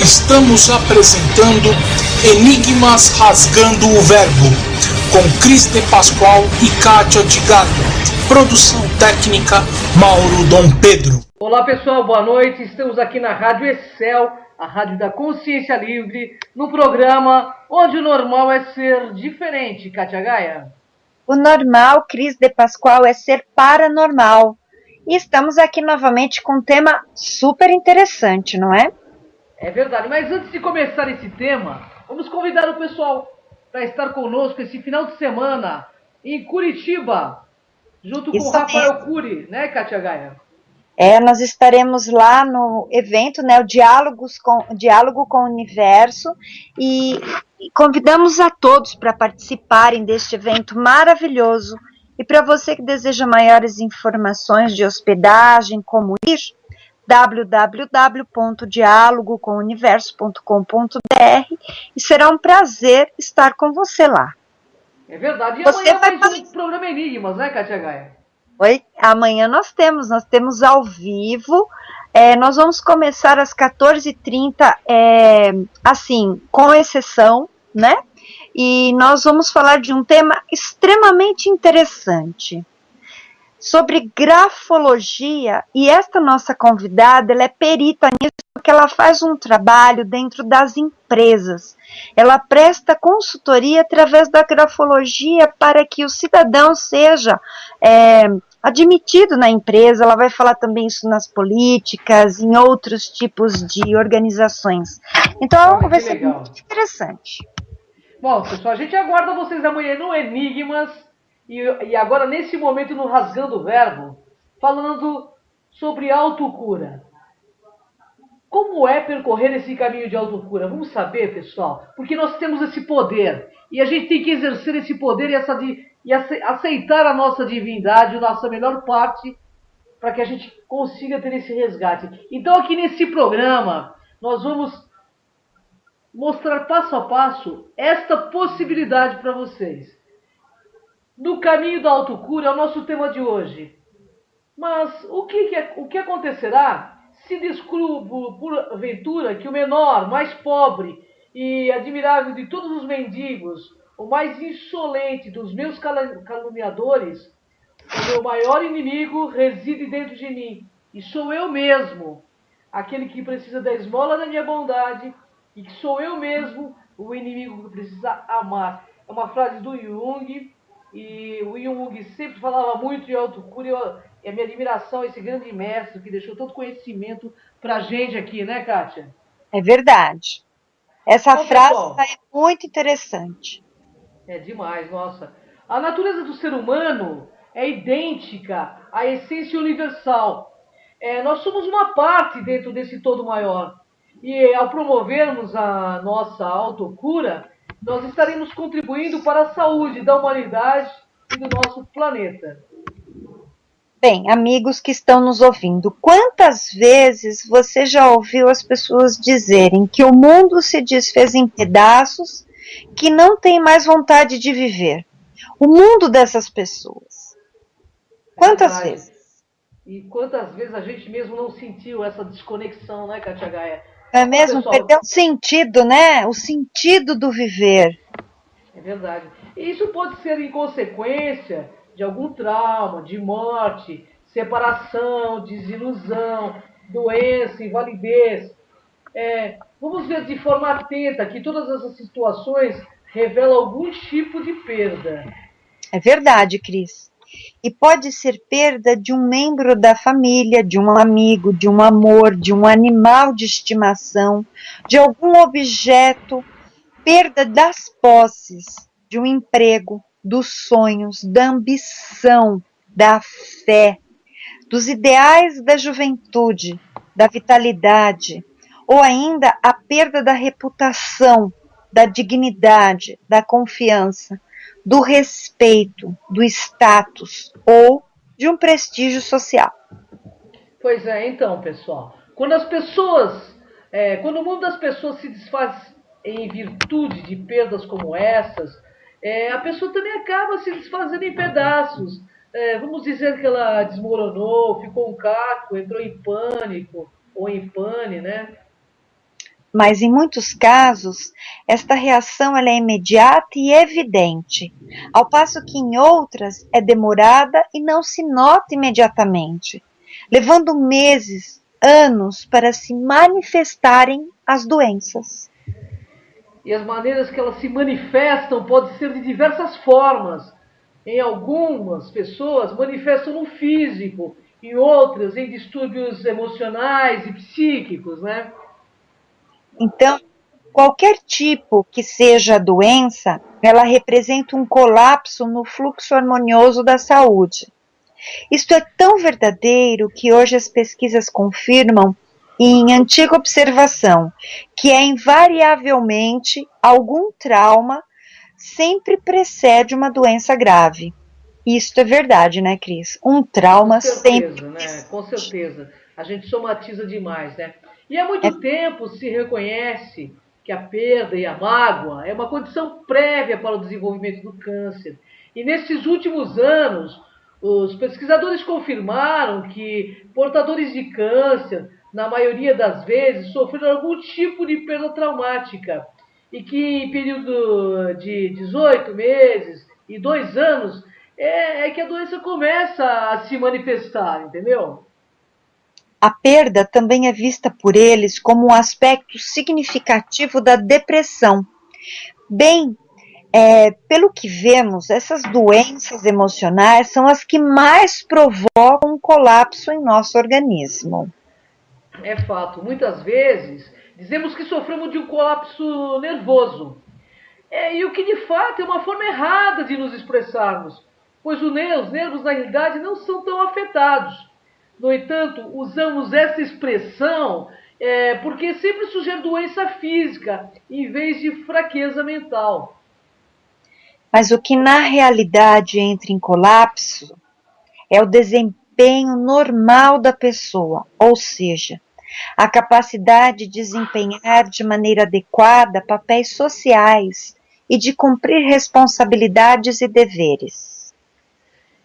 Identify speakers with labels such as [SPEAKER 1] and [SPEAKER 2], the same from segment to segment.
[SPEAKER 1] Estamos apresentando Enigmas Rasgando o Verbo, com Cris de Pascoal e Kátia de Gato. Produção técnica, Mauro Dom Pedro.
[SPEAKER 2] Olá pessoal, boa noite. Estamos aqui na Rádio Excel, a Rádio da Consciência Livre, no programa onde o normal é ser diferente, Kátia Gaia.
[SPEAKER 3] O normal, Cris de Pascoal, é ser paranormal. E estamos aqui novamente com um tema super interessante, não é?
[SPEAKER 2] É verdade, mas antes de começar esse tema, vamos convidar o pessoal para estar conosco esse final de semana em Curitiba, junto com o Rafael Cury, né, Kátia Gaia?
[SPEAKER 3] Nós estaremos lá no evento, né, o Diálogo com o Universo, e convidamos a todos para participarem deste evento maravilhoso. E para você que deseja maiores informações de hospedagem, como ir, www.dialogocomuniverso.com.br, e será um prazer estar com você lá.
[SPEAKER 2] É verdade. E amanhã mais um programa Enigmas, né, Kátia Gaia?
[SPEAKER 3] Oi, amanhã nós temos ao vivo, nós vamos começar às 14h30, assim, com exceção, né? E nós vamos falar de um tema extremamente interessante, sobre grafologia, e esta nossa convidada, ela é perita nisso, porque ela faz um trabalho dentro das empresas. Ela presta consultoria através da grafologia para que o cidadão seja admitido na empresa. Ela vai falar também isso nas políticas, em outros tipos de organizações. Então, vai ser muito interessante.
[SPEAKER 2] Bom, pessoal, a gente aguarda vocês amanhã no Enigmas. E agora, nesse momento, no Rasgando o Verbo, falando sobre autocura. Como é percorrer esse caminho de autocura? Vamos saber, pessoal, porque nós temos esse poder. E a gente tem que exercer esse poder e aceitar a nossa divindade, a nossa melhor parte, para que a gente consiga ter esse resgate. Então, aqui nesse programa, nós vamos mostrar passo a passo esta possibilidade para vocês. No caminho da autocura é o nosso tema de hoje. Mas o que acontecerá se descubro, porventura, que o menor, mais pobre e admirável de todos os mendigos, o mais insolente dos meus caluniadores, o meu maior inimigo reside dentro de mim, e sou eu mesmo, aquele que precisa da esmola da minha bondade, e que sou eu mesmo o inimigo que precisa amar. É uma frase do Jung. E o Jung sempre falava muito de autocura, e a minha admiração a esse grande mestre que deixou todo conhecimento pra gente aqui, né, Kátia?
[SPEAKER 3] É verdade. Essa frase é muito interessante.
[SPEAKER 2] É demais, nossa. A natureza do ser humano é idêntica à essência universal. Nós somos uma parte dentro desse todo maior. E ao promovermos a nossa autocura, nós estaremos contribuindo para a saúde da humanidade e do nosso planeta.
[SPEAKER 3] Bem, amigos que estão nos ouvindo, quantas vezes você já ouviu as pessoas dizerem que o mundo se desfez em pedaços, que não tem mais vontade de viver? O mundo dessas pessoas. Quantas vezes?
[SPEAKER 2] E quantas vezes a gente mesmo não sentiu essa desconexão, né, Kátia Gaia?
[SPEAKER 3] É mesmo, perdeu o sentido, né? O sentido do viver.
[SPEAKER 2] É verdade. E isso pode ser em consequência de algum trauma, de morte, separação, desilusão, doença, invalidez. Vamos ver de forma atenta que todas essas situações revelam algum tipo de perda.
[SPEAKER 3] É verdade, Cris. E pode ser perda de um membro da família, de um amigo, de um amor, de um animal de estimação, de algum objeto, perda das posses, de um emprego, dos sonhos, da ambição, da fé, dos ideais da juventude, da vitalidade, ou ainda a perda da reputação, da dignidade, da confiança, do respeito, do status ou de um prestígio social.
[SPEAKER 2] Pois é, então, pessoal, quando o mundo das pessoas se desfaz em virtude de perdas como essas, a pessoa também acaba se desfazendo em pedaços. Vamos dizer que ela desmoronou, ficou um caco, entrou em pânico ou em pane, né?
[SPEAKER 3] mas em muitos casos, esta reação ela é imediata e evidente, ao passo que em outras é demorada e não se nota imediatamente, levando meses, anos para se manifestarem as doenças.
[SPEAKER 2] E as maneiras que elas se manifestam podem ser de diversas formas. Em algumas pessoas manifestam no físico, em outras em distúrbios emocionais e psíquicos, né?
[SPEAKER 3] Então, qualquer tipo que seja a doença, ela representa um colapso no fluxo harmonioso da saúde. Isto é tão verdadeiro que hoje as pesquisas confirmam, em antiga observação, que é invariavelmente algum trauma sempre precede uma doença grave. Isto é verdade, né, Cris? Um trauma sempre
[SPEAKER 2] Certeza, né?
[SPEAKER 3] precede.
[SPEAKER 2] Com certeza. A gente somatiza demais, né? E há muito tempo se reconhece que a perda e a mágoa é uma condição prévia para o desenvolvimento do câncer. E nesses últimos anos, os pesquisadores confirmaram que portadores de câncer, na maioria das vezes, sofreram algum tipo de perda traumática. E que em período de 18 meses e 2 anos é que a doença começa a se manifestar, entendeu?
[SPEAKER 3] A perda também é vista por eles como um aspecto significativo da depressão. Bem, pelo que vemos, essas doenças emocionais são as que mais provocam um colapso em nosso organismo.
[SPEAKER 2] É fato. Muitas vezes dizemos que sofremos de um colapso nervoso. E o que de fato é uma forma errada de nos expressarmos, pois os nervos na realidade não são tão afetados. No entanto, usamos essa expressão porque sempre sugere doença física em vez de fraqueza mental.
[SPEAKER 3] Mas o que na realidade entra em colapso é o desempenho normal da pessoa, ou seja, a capacidade de desempenhar de maneira adequada papéis sociais e de cumprir responsabilidades e deveres.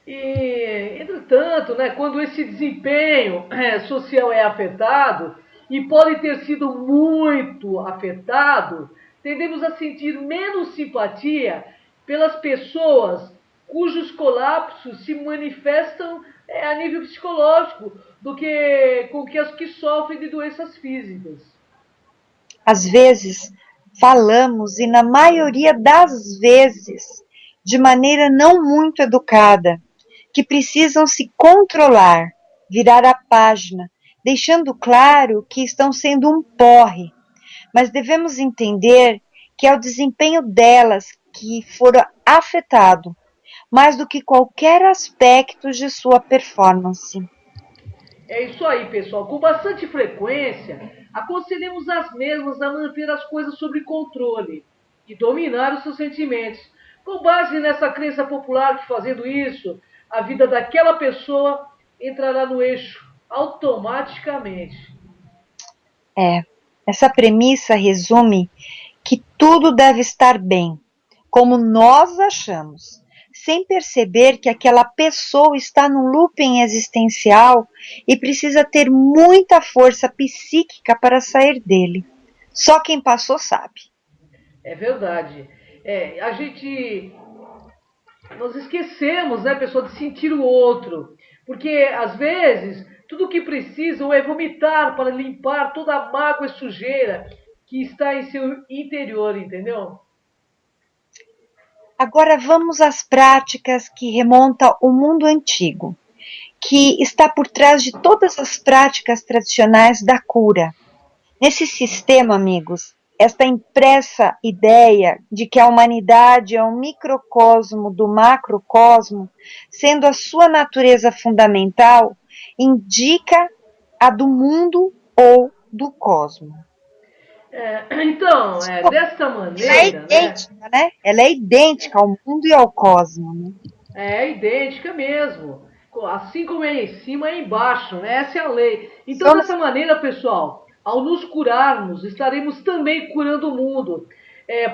[SPEAKER 2] E, entretanto, né, quando esse desempenho social é afetado, e pode ter sido muito afetado, tendemos a sentir menos simpatia pelas pessoas cujos colapsos se manifestam a nível psicológico do que com que as que sofrem de doenças físicas.
[SPEAKER 3] Às vezes, falamos, e na maioria das vezes, de maneira não muito educada, que precisam se controlar, virar a página, deixando claro que estão sendo um porre, mas devemos entender que é o desempenho delas que for afetado, mais do que qualquer aspecto de sua performance.
[SPEAKER 2] É isso aí, pessoal. Com bastante frequência, aconselhamos as mesmas a manter as coisas sob controle e dominar os seus sentimentos, com base nessa crença popular que fazendo isso, a vida daquela pessoa entrará no eixo automaticamente.
[SPEAKER 3] Essa premissa resume que tudo deve estar bem, como nós achamos, sem perceber que aquela pessoa está num looping existencial e precisa ter muita força psíquica para sair dele. Só quem passou sabe.
[SPEAKER 2] É verdade. Nós esquecemos, né, pessoal, de sentir o outro. Porque, às vezes, tudo o que precisam é vomitar para limpar toda a mágoa e sujeira que está em seu interior, entendeu?
[SPEAKER 3] Agora vamos às práticas que remontam ao mundo antigo, que está por trás de todas as práticas tradicionais da cura. Nesse sistema, amigos, esta impressa ideia de que a humanidade é um microcosmo do macrocosmo, sendo a sua natureza fundamental, indica a do mundo ou do cosmo.
[SPEAKER 2] Então, desta
[SPEAKER 3] Ela é
[SPEAKER 2] maneira, né?
[SPEAKER 3] idêntica, né? Ela é idêntica ao mundo e ao cosmo, né?
[SPEAKER 2] É idêntica mesmo. Assim como é em cima, é embaixo, né? Essa é a lei. Então,
[SPEAKER 3] Somos
[SPEAKER 2] dessa maneira, pessoal, ao nos curarmos, estaremos também curando o mundo.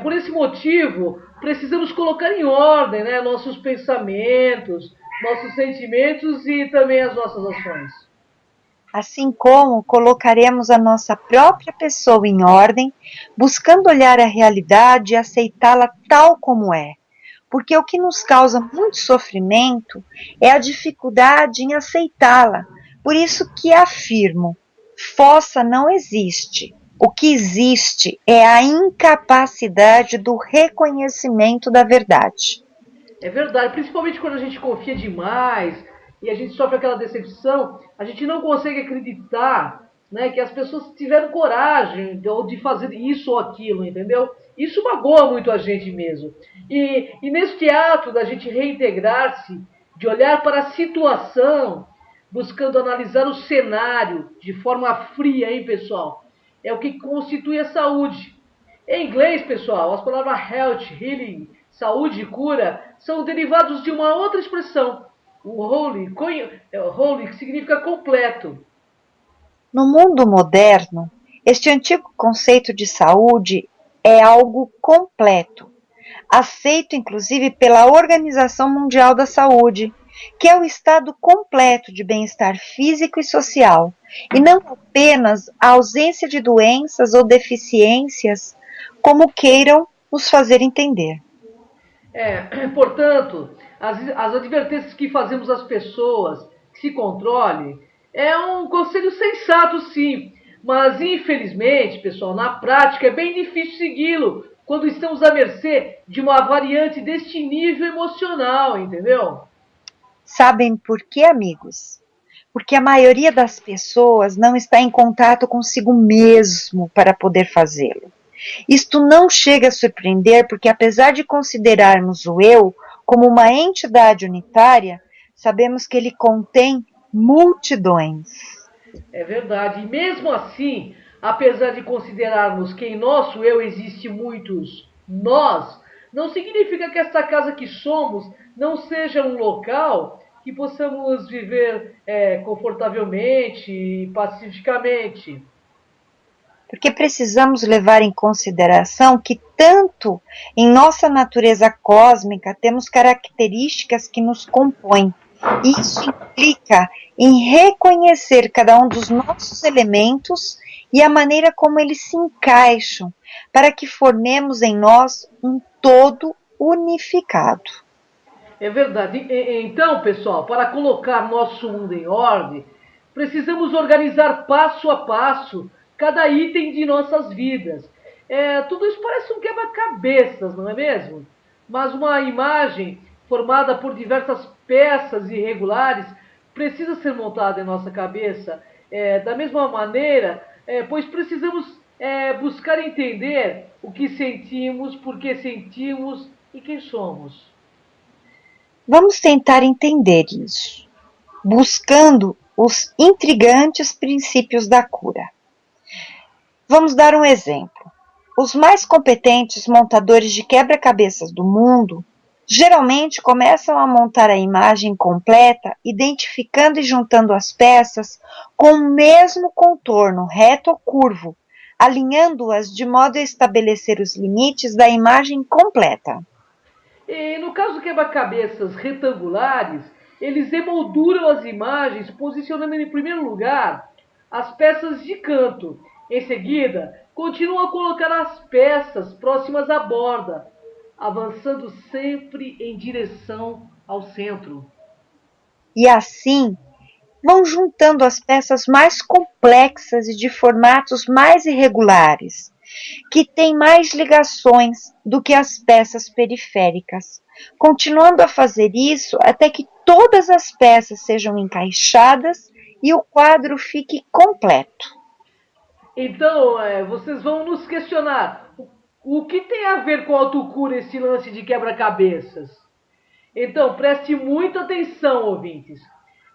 [SPEAKER 2] Por esse motivo, precisamos colocar em ordem, né, nossos pensamentos, nossos sentimentos e também as nossas ações.
[SPEAKER 3] assim como colocaremos a nossa própria pessoa em ordem, buscando olhar a realidade e aceitá-la tal como é. Porque o que nos causa muito sofrimento é a dificuldade em aceitá-la. Por isso que afirmo, fossa não existe. O que existe é a incapacidade do reconhecimento da verdade.
[SPEAKER 2] É verdade, principalmente quando a gente confia demais e a gente sofre aquela decepção, a gente não consegue acreditar, né, que as pessoas tiveram coragem de fazer isso ou aquilo, entendeu? Isso magoa muito a gente mesmo. E neste ato da gente reintegrar-se, de olhar para a situação, buscando analisar o cenário de forma fria, hein, pessoal? É o que constitui a saúde. Em inglês, pessoal, as palavras health, healing, saúde e cura são derivados de uma outra expressão, o holy, que significa completo.
[SPEAKER 3] No mundo moderno, este antigo conceito de saúde é algo completo, aceito inclusive pela Organização Mundial da Saúde, que é o estado completo de bem-estar físico e social, e não apenas a ausência de doenças ou deficiências, como queiram nos fazer entender.
[SPEAKER 2] Portanto, as advertências que fazemos às pessoas que se controle é um conselho sensato, sim, mas infelizmente, pessoal, na prática é bem difícil segui-lo quando estamos à mercê de uma variante deste nível emocional, entendeu?
[SPEAKER 3] Sabem por quê, amigos? Porque a maioria das pessoas não está em contato consigo mesmo para poder fazê-lo. Isto não chega a surpreender porque, apesar de considerarmos o eu como uma entidade unitária, sabemos que ele contém multidões.
[SPEAKER 2] É verdade. E mesmo assim, apesar de considerarmos que em nosso eu existe muitos nós, não significa que esta casa que somos não seja um local que possamos viver confortavelmente e pacificamente.
[SPEAKER 3] Porque precisamos levar em consideração que, tanto em nossa natureza cósmica, temos características que nos compõem. Isso implica em reconhecer cada um dos nossos elementos e a maneira como eles se encaixam, para que formemos em nós um todo unificado.
[SPEAKER 2] É verdade. Então, pessoal, para colocar nosso mundo em ordem, precisamos organizar passo a passo cada item de nossas vidas. Tudo isso parece um quebra-cabeças, não é mesmo? Mas uma imagem formada por diversas peças irregulares precisa ser montada em nossa cabeça. Da mesma maneira, pois precisamos buscar entender o que sentimos, por que sentimos e quem somos.
[SPEAKER 3] Vamos tentar entender isso, buscando os intrigantes princípios da cura. Vamos dar um exemplo. Os mais competentes montadores de quebra-cabeças do mundo geralmente começam a montar a imagem completa, identificando e juntando as peças com o mesmo contorno, reto ou curvo, alinhando-as de modo a estabelecer os limites da imagem completa.
[SPEAKER 2] E no caso do quebra-cabeças retangulares, eles emolduram as imagens, posicionando em primeiro lugar as peças de canto. Em seguida, continuam a colocar as peças próximas à borda, avançando sempre em direção ao centro.
[SPEAKER 3] E assim, vão juntando as peças mais complexas e de formatos mais irregulares, que têm mais ligações do que as peças periféricas, continuando a fazer isso até que todas as peças sejam encaixadas e o quadro fique completo.
[SPEAKER 2] Então, vocês vão nos questionar o que tem a ver com autocura esse lance de quebra-cabeças? Então, preste muita atenção, ouvintes.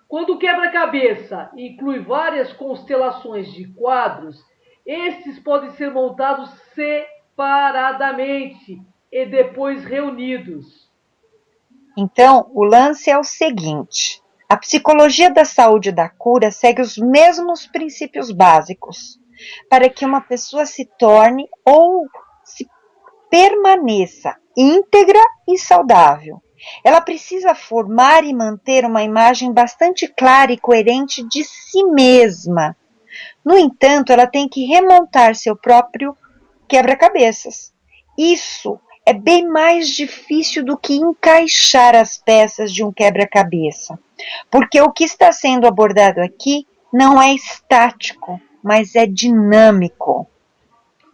[SPEAKER 2] Quando o quebra-cabeça inclui várias constelações de quadros, estes podem ser montados separadamente e depois reunidos.
[SPEAKER 3] Então, o lance é o seguinte: a psicologia da saúde e da cura segue os mesmos princípios básicos para que uma pessoa se torne ou se permaneça íntegra e saudável. Ela precisa formar e manter uma imagem bastante clara e coerente de si mesma. No entanto, ela tem que remontar seu próprio quebra-cabeças. Isso é bem mais difícil do que encaixar as peças de um quebra-cabeça, porque o que está sendo abordado aqui não é estático, mas é dinâmico.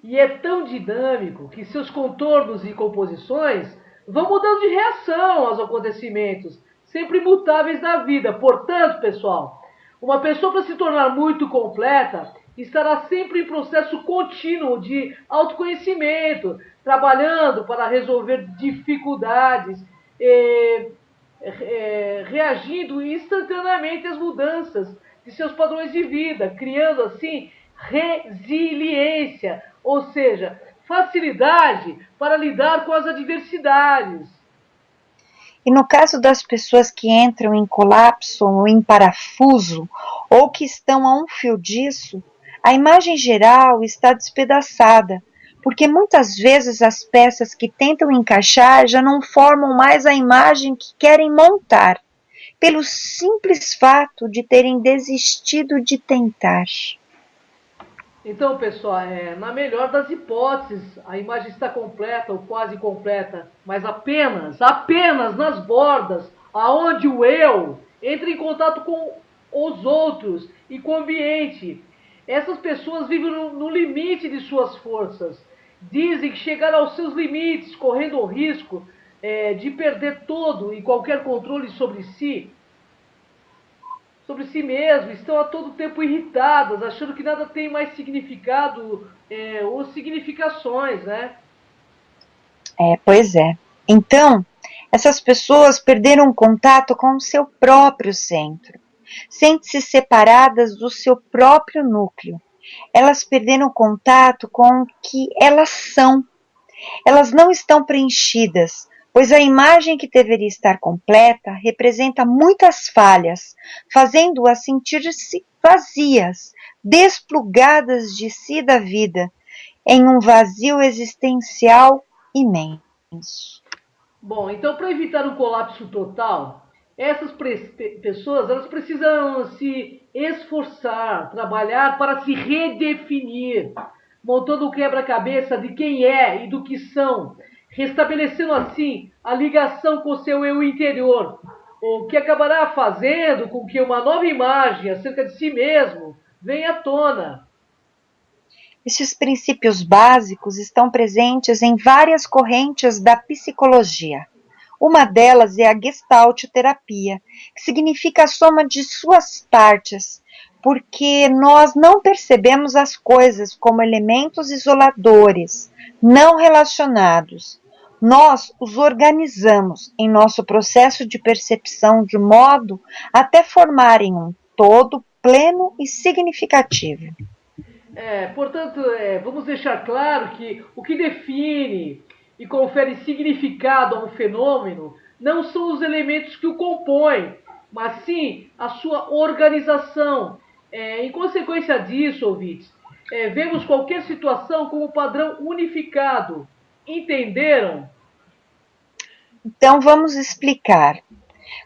[SPEAKER 2] E é tão dinâmico que seus contornos e composições vão mudando de reação aos acontecimentos, sempre imutáveis da vida. Portanto, pessoal, uma pessoa para se tornar muito completa estará sempre em processo contínuo de autoconhecimento, trabalhando para resolver dificuldades, reagindo instantaneamente às mudanças de seus padrões de vida, criando assim resiliência, ou seja, facilidade para lidar com as adversidades.
[SPEAKER 3] E no caso das pessoas que entram em colapso ou em parafuso, ou que estão a um fio disso, a imagem geral está despedaçada, porque muitas vezes as peças que tentam encaixar já não formam mais a imagem que querem montar, pelo simples fato de terem desistido de tentar.
[SPEAKER 2] Então, pessoal, na melhor das hipóteses, a imagem está completa ou quase completa, mas apenas nas bordas, aonde o eu entra em contato com os outros e com o ambiente. Essas pessoas vivem no limite de suas forças. Dizem que chegaram aos seus limites, correndo o risco de perder todo e qualquer controle sobre si mesmo, estão a todo tempo irritadas, achando que nada tem mais significado ou significações, né?
[SPEAKER 3] Pois é. Então, essas pessoas perderam contato com o seu próprio centro, sentem-se separadas do seu próprio núcleo. Elas perderam contato com o que elas são. Elas não estão preenchidas, pois a imagem que deveria estar completa representa muitas falhas, fazendo-as sentir-se vazias, desplugadas de si e da vida, em um vazio existencial imenso.
[SPEAKER 2] Bom, então para evitar um colapso total, essas pessoas elas precisam se esforçar, trabalhar para se redefinir, montando o quebra-cabeça de quem é e do que são, restabelecendo assim a ligação com o seu eu interior, o que acabará fazendo com que uma nova imagem acerca de si mesmo venha à tona.
[SPEAKER 3] Estes princípios básicos estão presentes em várias correntes da psicologia. Uma delas é a Gestalt terapia, que significa a soma de suas partes, porque nós não percebemos as coisas como elementos isoladores, não relacionados. Nós os organizamos em nosso processo de percepção de modo até formarem um todo pleno e significativo.
[SPEAKER 2] Portanto, vamos deixar claro que o que define e confere significado a um fenômeno não são os elementos que o compõem, mas sim a sua organização. Em consequência disso, ouvintes, vemos qualquer situação como padrão unificado. Entenderam?
[SPEAKER 3] Então vamos explicar.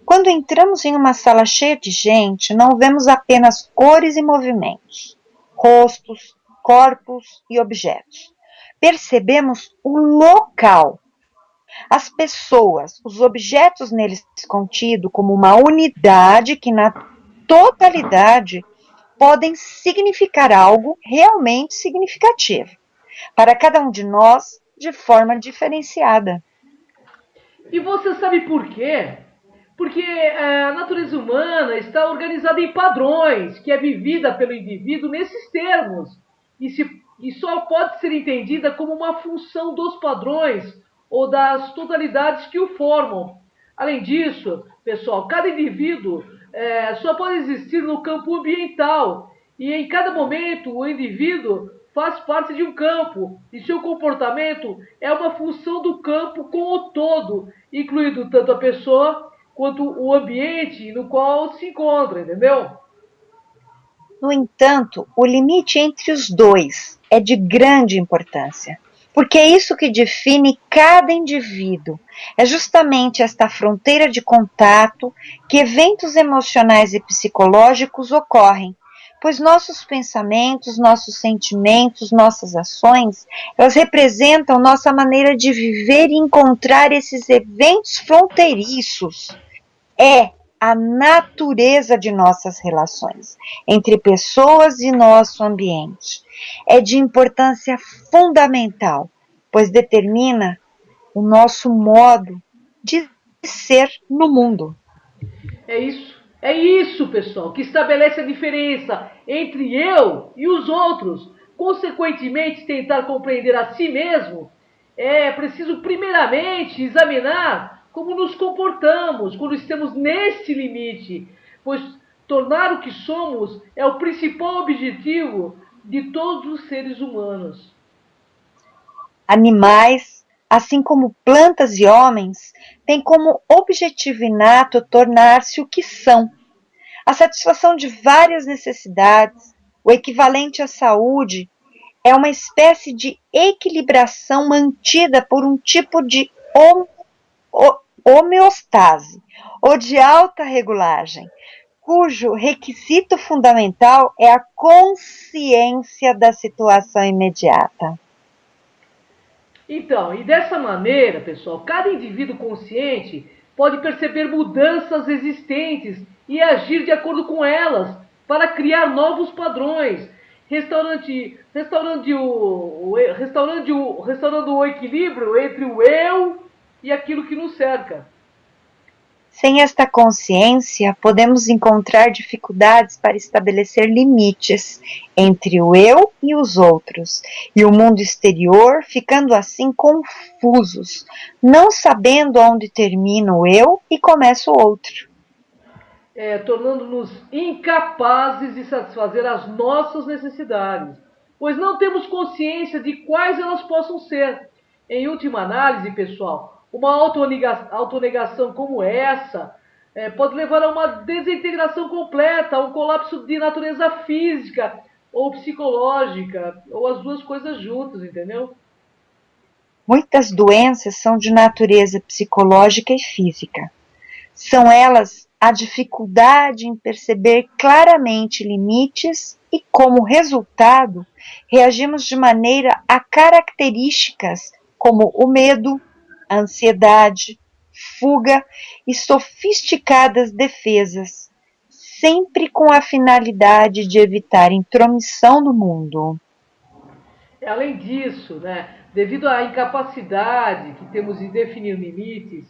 [SPEAKER 3] Quando entramos em uma sala cheia de gente, não vemos apenas cores e movimentos, rostos, corpos e objetos. Percebemos o local, as pessoas, os objetos neles contidos como uma unidade que na totalidade podem significar algo realmente significativo para cada um de nós de forma diferenciada.
[SPEAKER 2] E você sabe por quê? Porque a natureza humana está organizada em padrões, que é vivida pelo indivíduo nesses termos, e só pode ser entendida como uma função dos padrões ou das totalidades que o formam. Além disso, pessoal, cada indivíduo só pode existir no campo ambiental, e em cada momento o indivíduo faz parte de um campo, e seu comportamento é uma função do campo como o todo, incluindo tanto a pessoa quanto o ambiente no qual se encontra, entendeu?
[SPEAKER 3] No entanto, o limite entre os dois é de grande importância. porque é isso que define cada indivíduo. É justamente esta fronteira de contato que eventos emocionais e psicológicos ocorrem, pois nossos pensamentos, nossos sentimentos, nossas ações, elas representam nossa maneira de viver e encontrar esses eventos fronteiriços. É a natureza de nossas relações entre pessoas e nosso ambiente. É de importância fundamental, pois determina o nosso modo de ser no mundo.
[SPEAKER 2] É isso, pessoal, que estabelece a diferença entre eu e os outros. Consequentemente, tentar compreender a si mesmo é preciso, primeiramente, examinar como nos comportamos quando estamos nesse limite, pois tornar o que somos é o principal objetivo de todos os seres humanos.
[SPEAKER 3] Animais, assim como plantas e homens, têm como objetivo inato tornar-se o que são. A satisfação de várias necessidades, o equivalente à saúde, é uma espécie de equilibração mantida por um tipo de homeostase ou de alta regulagem, cujo requisito fundamental é a consciência da situação imediata.
[SPEAKER 2] Então, e dessa maneira, pessoal, cada indivíduo consciente pode perceber mudanças existentes e agir de acordo com elas para criar novos padrões, restaurando o equilíbrio entre o eu e aquilo que nos cerca.
[SPEAKER 3] Sem esta consciência, podemos encontrar dificuldades para estabelecer limites entre o eu e os outros, e o mundo exterior, ficando assim confusos, não sabendo onde termina o eu e começa o outro.
[SPEAKER 2] Tornando-nos incapazes de satisfazer as nossas necessidades, pois não temos consciência de quais elas possam ser. Em última análise, pessoal, uma autonegação como essa pode levar a uma desintegração completa, a um colapso de natureza física ou psicológica, ou as duas coisas juntas, entendeu?
[SPEAKER 3] Muitas doenças são de natureza psicológica e física. São elas a dificuldade em perceber claramente limites e, como resultado, reagimos de maneira a características como o medo, a ansiedade, fuga e sofisticadas defesas, sempre com a finalidade de evitar intromissão no mundo.
[SPEAKER 2] Além disso, né, devido à incapacidade que temos de definir limites,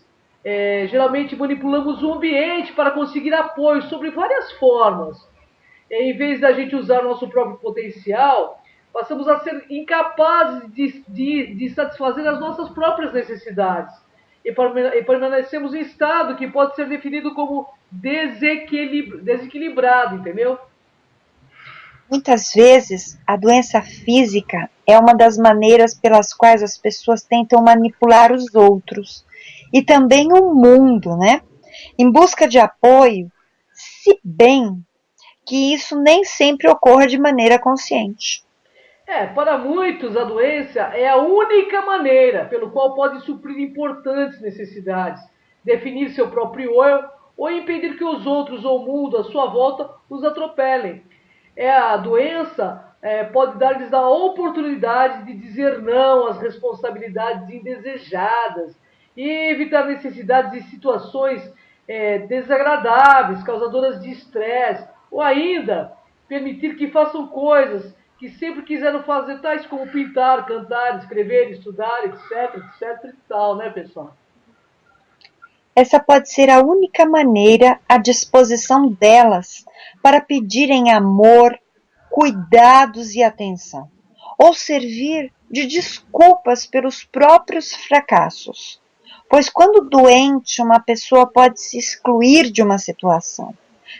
[SPEAKER 2] geralmente manipulamos o ambiente para conseguir apoio sobre várias formas. Em vez da gente usar o nosso próprio potencial, passamos a ser incapazes de satisfazer as nossas próprias necessidades. E permanecemos em estado que pode ser definido como desequilibrado, entendeu?
[SPEAKER 3] Muitas vezes, a doença física é uma das maneiras pelas quais as pessoas tentam manipular os outros e também o mundo, né? Em busca de apoio, se bem que isso nem sempre ocorra de maneira consciente.
[SPEAKER 2] Para muitos, a doença é a única maneira pelo qual pode suprir importantes necessidades, definir seu próprio eu ou impedir que os outros ou o mundo à sua volta os atropelem. A doença pode dar-lhes a oportunidade de dizer não às responsabilidades indesejadas e evitar necessidades e situações desagradáveis, causadoras de estresse, ou ainda permitir que façam coisas que sempre quiseram fazer, tais como pintar, cantar, escrever, estudar, etc, etc e tal, né, pessoal?
[SPEAKER 3] Essa pode ser a única maneira à disposição delas para pedirem amor, cuidados e atenção, ou servir de desculpas pelos próprios fracassos. Pois quando doente, uma pessoa pode se excluir de uma situação,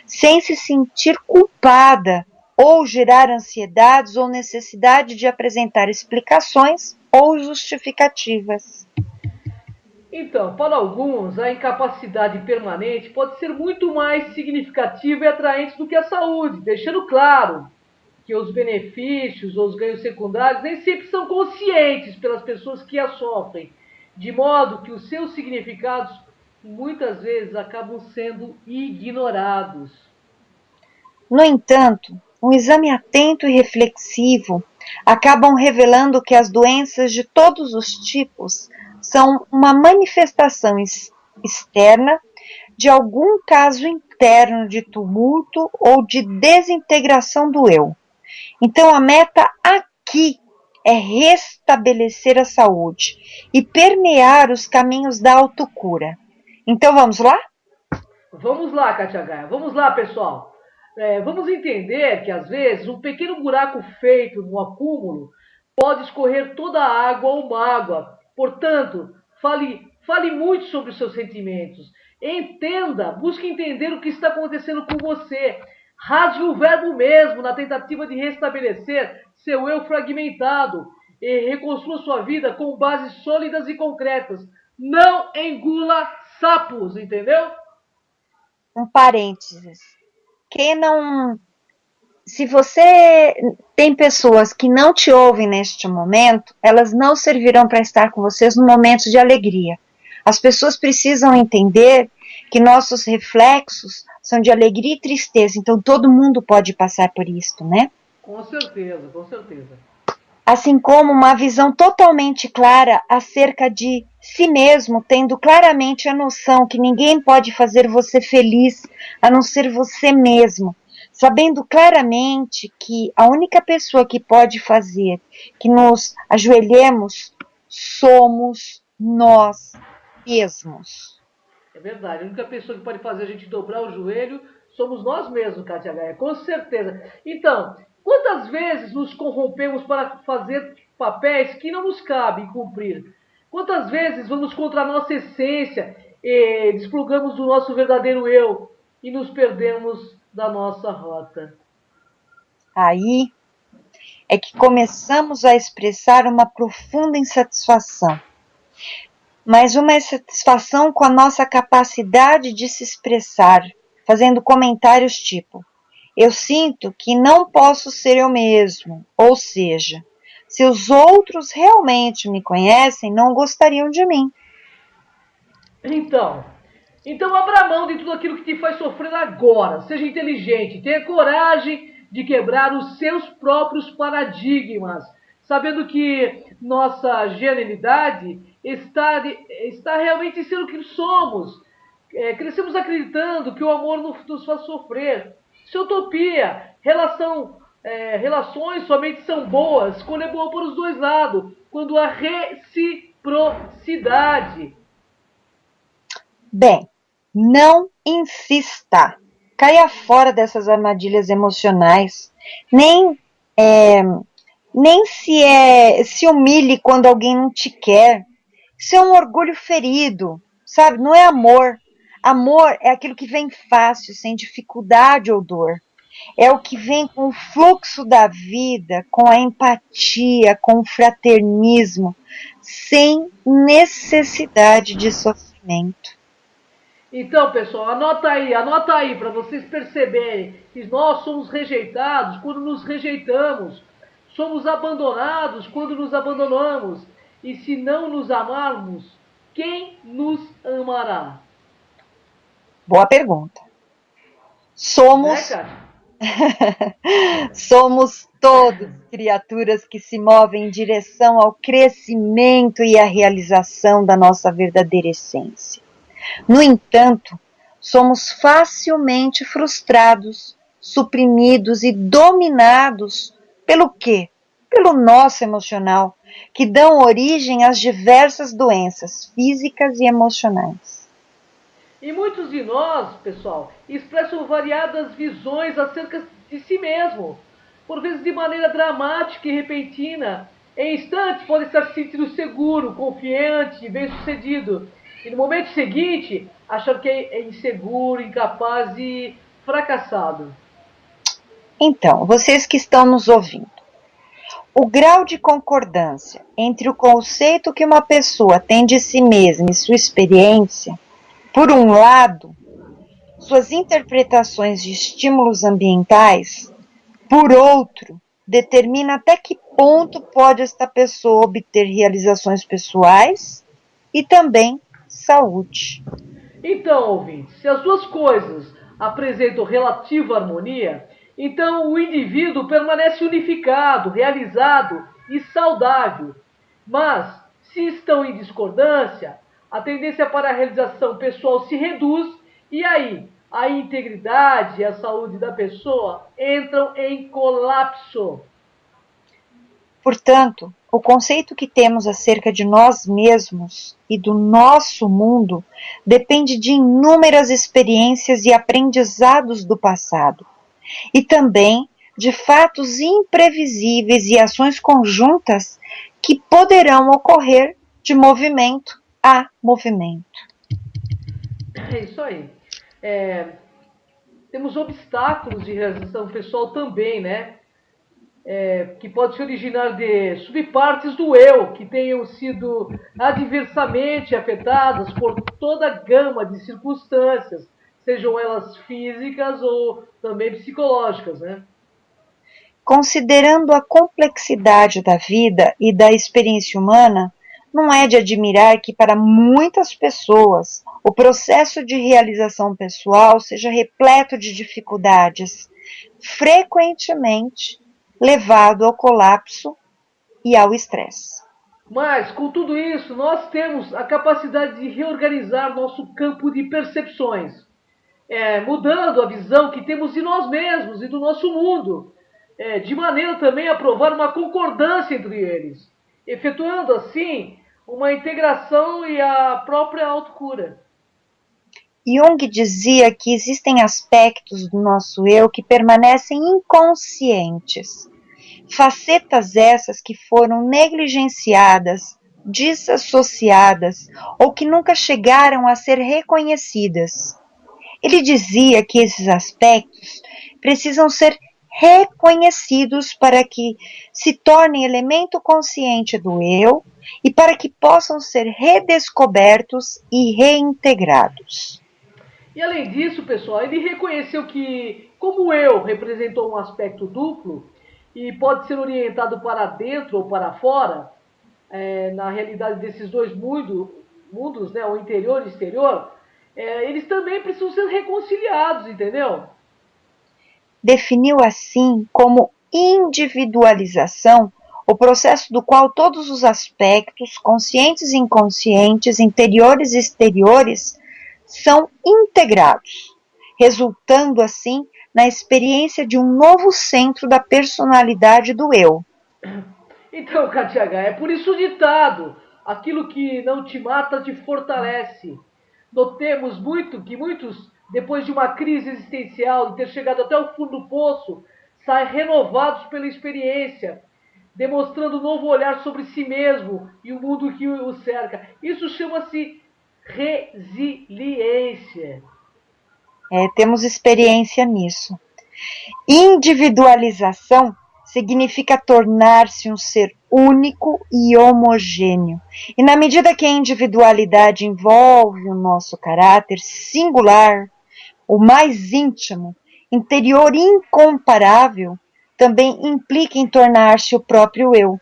[SPEAKER 3] sem se sentir culpada ou gerar ansiedades ou necessidade de apresentar explicações ou justificativas.
[SPEAKER 2] Então, para alguns, a incapacidade permanente pode ser muito mais significativa e atraente do que a saúde, deixando claro que os benefícios ou os ganhos secundários nem sempre são conscientes pelas pessoas que a sofrem, de modo que os seus significados muitas vezes acabam sendo ignorados.
[SPEAKER 3] No entanto, um exame atento e reflexivo acabam revelando que as doenças de todos os tipos são uma manifestação externa de algum caso interno de tumulto ou de desintegração do eu. Então, a meta aqui é restabelecer a saúde e permear os caminhos da autocura. Então, vamos lá?
[SPEAKER 2] Vamos lá, Katia Gaia. Vamos lá, pessoal. Vamos entender que, às vezes, um pequeno buraco feito no acúmulo pode escorrer toda a água ou mágoa. Portanto, fale muito sobre os seus sentimentos. Entenda, busque entender o que está acontecendo com você. Rasgue o verbo mesmo na tentativa de restabelecer seu eu fragmentado e reconstrua sua vida com bases sólidas e concretas. Não engula sapos, entendeu?
[SPEAKER 3] Um parênteses. Se você tem pessoas que não te ouvem neste momento, elas não servirão para estar com vocês no momento de alegria. As pessoas precisam entender que nossos reflexos são de alegria e tristeza, então todo mundo pode passar por isso, né?
[SPEAKER 2] Com certeza, com certeza.
[SPEAKER 3] Assim como uma visão totalmente clara acerca de si mesmo, tendo claramente a noção que ninguém pode fazer você feliz a não ser você mesmo, sabendo claramente que a única pessoa que pode fazer que nos ajoelhemos somos nós mesmos.
[SPEAKER 2] É verdade, a única pessoa que pode fazer a gente dobrar o joelho somos nós mesmos, Katia Gaia, com certeza. Então, quantas vezes nos corrompemos para fazer papéis que não nos cabem cumprir? Quantas vezes vamos contra a nossa essência e desplugamos do nosso verdadeiro eu e nos perdemos da nossa rota?
[SPEAKER 3] Aí é que começamos a expressar uma profunda insatisfação, mas uma insatisfação com a nossa capacidade de se expressar, fazendo comentários tipo: eu sinto que não posso ser eu mesmo, ou seja, se os outros realmente me conhecem, não gostariam de mim.
[SPEAKER 2] Então abra mão de tudo aquilo que te faz sofrer agora. Seja inteligente, tenha coragem de quebrar os seus próprios paradigmas, sabendo que nossa genialidade está realmente em ser o que somos. Crescemos acreditando que o amor nos faz sofrer. Isso é utopia. Relações somente são boas quando é bom para os dois lados, quando há reciprocidade.
[SPEAKER 3] Bem, não insista. Caia fora dessas armadilhas emocionais. Nem se humilhe quando alguém não te quer. Isso é um orgulho ferido, sabe? Não é amor. Amor é aquilo que vem fácil, sem dificuldade ou dor. É o que vem com o fluxo da vida, com a empatia, com o fraternismo, sem necessidade de sofrimento.
[SPEAKER 2] Então, pessoal, anota aí, para vocês perceberem que nós somos rejeitados quando nos rejeitamos, somos abandonados quando nos abandonamos, e se não nos amarmos, quem nos amará?
[SPEAKER 3] Boa pergunta. Somos todos criaturas que se movem em direção ao crescimento e à realização da nossa verdadeira essência. No entanto, somos facilmente frustrados, suprimidos e dominados pelo quê? Pelo nosso emocional, que dão origem às diversas doenças físicas e emocionais.
[SPEAKER 2] E muitos de nós, pessoal, expressam variadas visões acerca de si mesmo, por vezes de maneira dramática e repentina. Em instantes pode estar se sentindo seguro, confiante, bem-sucedido. E no momento seguinte, achar que é inseguro, incapaz e fracassado.
[SPEAKER 3] Então, vocês que estão nos ouvindo, o grau de concordância entre o conceito que uma pessoa tem de si mesma e sua experiência, por um lado, suas interpretações de estímulos ambientais, Por outro, determina até que ponto pode esta pessoa obter realizações pessoais e também saúde.
[SPEAKER 2] Então, ouvintes, se as duas coisas apresentam relativa harmonia, então o indivíduo permanece unificado, realizado e saudável. Mas, se estão em discordância, a tendência para a realização pessoal se reduz e aí a integridade e a saúde da pessoa entram em colapso.
[SPEAKER 3] Portanto, o conceito que temos acerca de nós mesmos e do nosso mundo depende de inúmeras experiências e aprendizados do passado, e também de fatos imprevisíveis e ações conjuntas que poderão ocorrer de movimento a movimento.
[SPEAKER 2] É isso aí. É, temos obstáculos de realização pessoal também, né? Que pode se originar de subpartes do eu, que tenham sido adversamente afetadas por toda a gama de circunstâncias, sejam elas físicas ou também psicológicas, né?
[SPEAKER 3] Considerando a complexidade da vida e da experiência humana, não é de admirar que para muitas pessoas o processo de realização pessoal seja repleto de dificuldades, frequentemente levado ao colapso e ao estresse.
[SPEAKER 2] Mas, com tudo isso, nós temos a capacidade de reorganizar nosso campo de percepções, mudando a visão que temos de nós mesmos e do nosso mundo, de maneira também a provar uma concordância entre eles, efetuando assim uma integração e a própria autocura.
[SPEAKER 3] Jung dizia que existem aspectos do nosso eu que permanecem inconscientes, facetas essas que foram negligenciadas, desassociadas ou que nunca chegaram a ser reconhecidas. Ele dizia que esses aspectos precisam ser reconhecidos para que se tornem elemento consciente do eu e para que possam ser redescobertos e reintegrados.
[SPEAKER 2] E além disso, pessoal, ele reconheceu que, como o eu representou um aspecto duplo e pode ser orientado para dentro ou para fora, na realidade desses dois mundos, né, o interior e o exterior, eles também precisam ser reconciliados, entendeu?
[SPEAKER 3] Definiu assim como individualização o processo do qual todos os aspectos, conscientes e inconscientes, interiores e exteriores, são integrados, resultando assim na experiência de um novo centro da personalidade do eu.
[SPEAKER 2] Então, Katiaga, é por isso o ditado: aquilo que não te mata te fortalece. Notemos muito que muitos, depois de uma crise existencial, de ter chegado até o fundo do poço, saem renovados pela experiência, demonstrando um novo olhar sobre si mesmo e o mundo que o cerca. Isso chama-se resiliência.
[SPEAKER 3] Temos experiência nisso. Individualização significa tornar-se um ser único e homogêneo. E na medida que a individualidade envolve o nosso caráter singular, o mais íntimo, interior incomparável, também implica em tornar-se o próprio eu,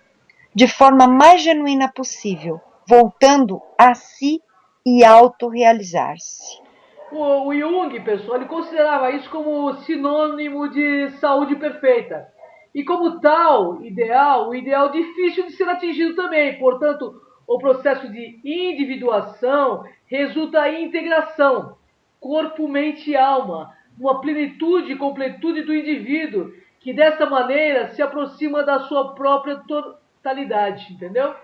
[SPEAKER 3] de forma mais genuína possível, voltando a si e autorrealizar-se.
[SPEAKER 2] O Jung, pessoal, ele considerava isso como sinônimo de saúde perfeita. E como tal ideal, o ideal difícil de ser atingido também. Portanto, o processo de individuação resulta em integração, corpo, mente e alma, uma plenitude e completude do indivíduo, que dessa maneira se aproxima da sua própria totalidade, entendeu?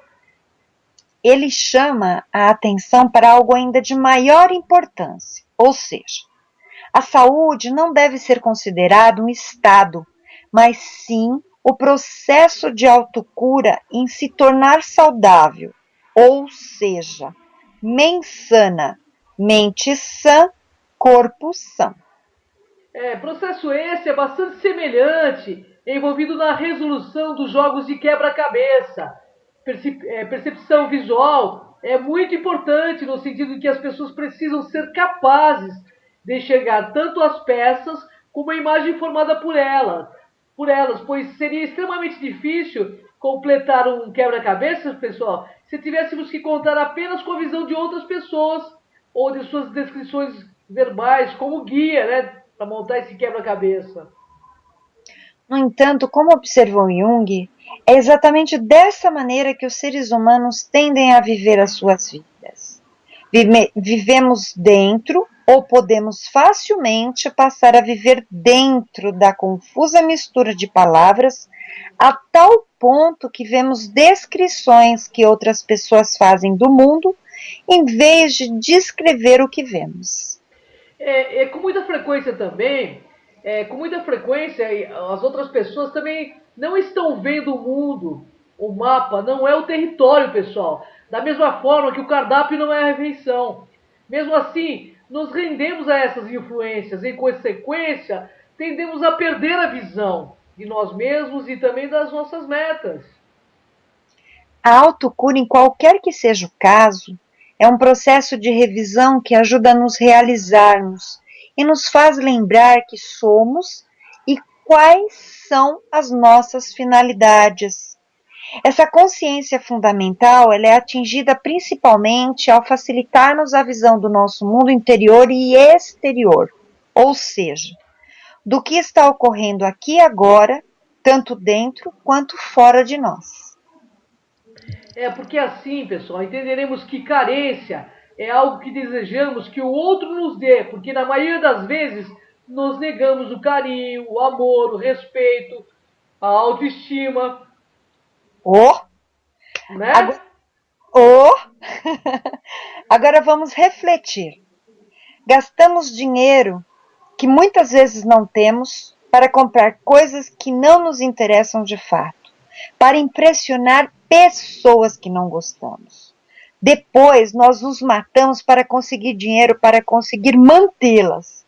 [SPEAKER 3] Ele chama a atenção para algo ainda de maior importância, ou seja, a saúde não deve ser considerada um estado, mas sim o processo de autocura em se tornar saudável, ou seja, mensana, mente sã, corpo são.
[SPEAKER 2] Processo esse é bastante semelhante, envolvido na resolução dos jogos de quebra-cabeça. Percepção visual é muito importante no sentido de que as pessoas precisam ser capazes de enxergar tanto as peças como a imagem formada por elas, por elas, pois seria extremamente difícil completar um quebra-cabeça, pessoal, se tivéssemos que contar apenas com a visão de outras pessoas ou de suas descrições verbais como guia, né, para montar esse quebra-cabeça.
[SPEAKER 3] No entanto, como observou Jung, é exatamente dessa maneira que os seres humanos tendem a viver as suas vidas. Vivemos dentro ou podemos facilmente passar a viver dentro da confusa mistura de palavras a tal ponto que vemos descrições que outras pessoas fazem do mundo em vez de descrever o que vemos.
[SPEAKER 2] Com muita frequência também, com muita frequência, as outras pessoas também não estão vendo o mundo, o mapa, não é o território, pessoal. Da mesma forma que o cardápio não é a refeição. Mesmo assim, nos rendemos a essas influências. Em consequência, tendemos a perder a visão de nós mesmos e também das nossas metas.
[SPEAKER 3] A autocura, em qualquer que seja o caso, é um processo de revisão que ajuda a nos realizarmos e nos faz lembrar que somos e quais são as nossas finalidades. Essa consciência fundamental ela é atingida principalmente ao facilitar-nos a visão do nosso mundo interior e exterior, ou seja, do que está ocorrendo aqui e agora, tanto dentro quanto fora de nós.
[SPEAKER 2] Porque assim, pessoal, entenderemos que carência é algo que desejamos que o outro nos dê, porque na maioria das vezes nos negamos o carinho, o amor, o respeito, a autoestima,
[SPEAKER 3] Oh,
[SPEAKER 2] né?
[SPEAKER 3] agora, oh. Agora vamos refletir. Gastamos dinheiro que muitas vezes não temos para comprar coisas que não nos interessam de fato, para impressionar pessoas que não gostamos. Depois nós nos matamos para conseguir dinheiro, para conseguir mantê-las.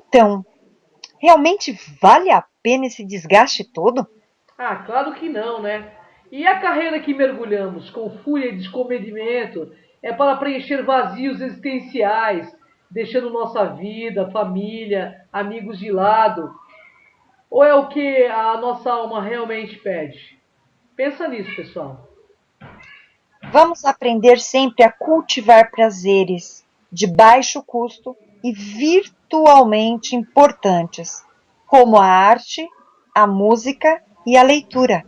[SPEAKER 3] Então, realmente vale a pena esse desgaste todo?
[SPEAKER 2] Claro que não, né? E a carreira que mergulhamos com fúria e descomedimento é para preencher vazios existenciais, deixando nossa vida, família, amigos de lado? Ou é o que a nossa alma realmente pede? Pensa nisso, pessoal.
[SPEAKER 3] Vamos aprender sempre a cultivar prazeres de baixo custo e virtualmente importantes, como a arte, a música e a leitura.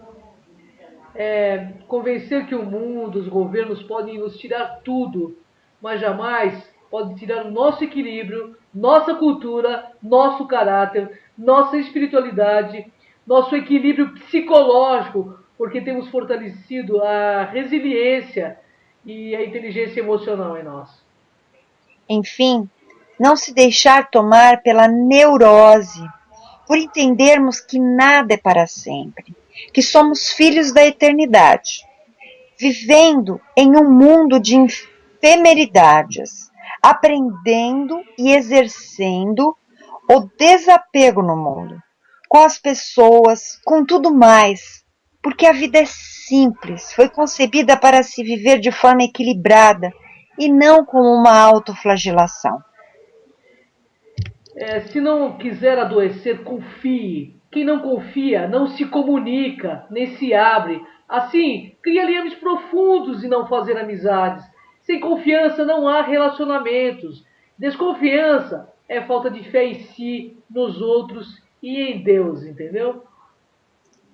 [SPEAKER 2] Convencer que o mundo, os governos podem nos tirar tudo, mas jamais podem tirar o nosso equilíbrio, nossa cultura, nosso caráter, nossa espiritualidade, nosso equilíbrio psicológico, porque temos fortalecido a resiliência e a inteligência emocional em nós.
[SPEAKER 3] Enfim, não se deixar tomar pela neurose, por entendermos que nada é para sempre, que somos filhos da eternidade, vivendo em um mundo de efemeridades, aprendendo e exercendo o desapego no mundo, com as pessoas, com tudo mais, porque a vida é simples, foi concebida para se viver de forma equilibrada e não como uma autoflagelação.
[SPEAKER 2] Se não quiser adoecer, confie. Quem não confia não se comunica, nem se abre. Assim, cria liames profundos e não fazer amizades. Sem confiança não há relacionamentos. Desconfiança é falta de fé em si, nos outros e em Deus, entendeu?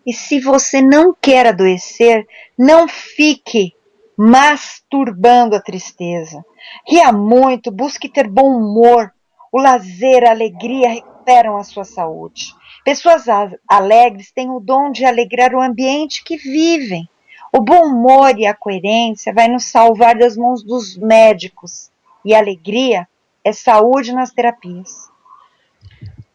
[SPEAKER 3] E se você não quer adoecer, não fique masturbando a tristeza. Ria muito, busque ter bom humor. O lazer, a alegria recuperam a sua saúde. Pessoas alegres têm o dom de alegrar o ambiente que vivem. O bom humor e a coerência vai nos salvar das mãos dos médicos. E a alegria é saúde nas terapias.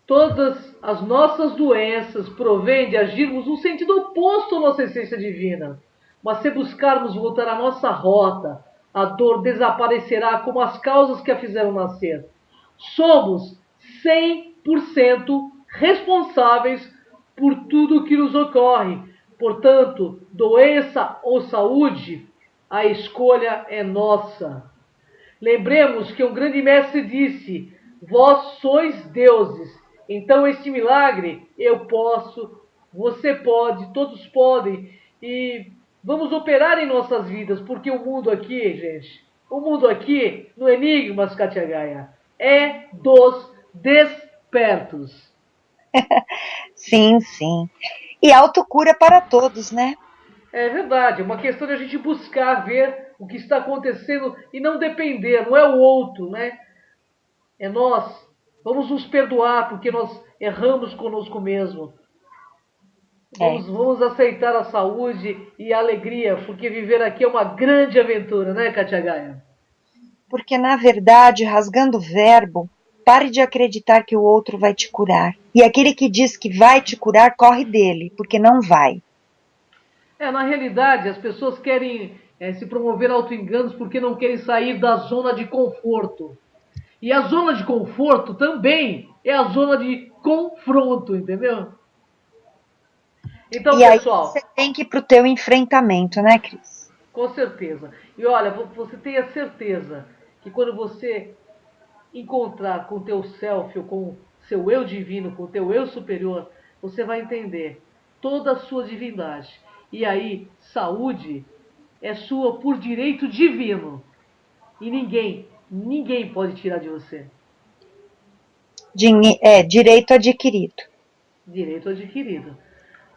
[SPEAKER 2] Todas as nossas doenças provêm de agirmos no sentido oposto à nossa essência divina. Mas se buscarmos voltar à nossa rota, a dor desaparecerá como as causas que a fizeram nascer. Somos 100% responsáveis por tudo que nos ocorre. Portanto, doença ou saúde, a escolha é nossa. Lembremos que um grande mestre disse: vós sois deuses Então este milagre eu posso, você pode, todos podem, e vamos operar em nossas vidas, porque o mundo aqui, gente, o mundo aqui, no Enigmas, Kátia Gaia, é dos despertos.
[SPEAKER 3] Sim, sim. E autocura para todos, né?
[SPEAKER 2] É verdade, é uma questão de a gente buscar ver o que está acontecendo e não depender, não é o outro, né? É nós. Vamos nos perdoar porque nós erramos conosco mesmo. Vamos aceitar a saúde e a alegria, porque viver aqui é uma grande aventura, né, Kátia Gaia?
[SPEAKER 3] Porque, na verdade, rasgando o verbo, pare de acreditar que o outro vai te curar. E aquele que diz que vai te curar, corre dele, porque não vai.
[SPEAKER 2] Na realidade, as pessoas querem se promover auto-enganos porque não querem sair da zona de conforto. E a zona de conforto também é a zona de confronto, entendeu? Então,
[SPEAKER 3] e
[SPEAKER 2] pessoal...
[SPEAKER 3] aí você tem que ir pro teu enfrentamento, né, Cris?
[SPEAKER 2] Com certeza. E olha, você tenha certeza que quando você encontrar com o teu self, ou com o seu eu divino, com o teu eu superior, você vai entender toda a sua divindade. E aí, saúde é sua por direito divino. E ninguém pode tirar de você.
[SPEAKER 3] Direito adquirido.
[SPEAKER 2] Direito adquirido.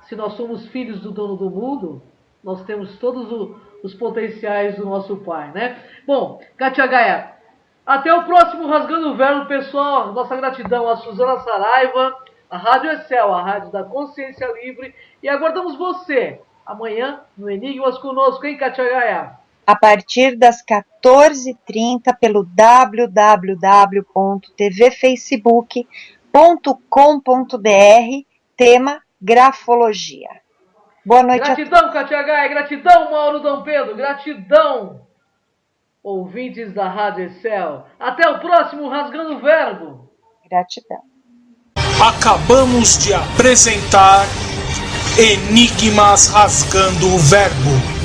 [SPEAKER 2] Se nós somos filhos do dono do mundo, nós temos todos os potenciais do nosso pai, né? Bom, Kátia Gaia, até o próximo Rasgando o Verbo, pessoal. Nossa gratidão a Suzana Saraiva, a Rádio Excel, a Rádio da Consciência Livre. E aguardamos você amanhã no Enigmas conosco, hein, Kátia Gaia?
[SPEAKER 3] A partir das 14h30 pelo www.tvfacebook.com.br, tema grafologia. Boa noite.
[SPEAKER 2] Gratidão, Kátia Gaia, gratidão, Mauro Dom Pedro, gratidão, ouvintes da Rádio Excel. Até o próximo Rasgando o Verbo.
[SPEAKER 3] Gratidão.
[SPEAKER 1] Acabamos de apresentar Enigmas Rasgando o Verbo.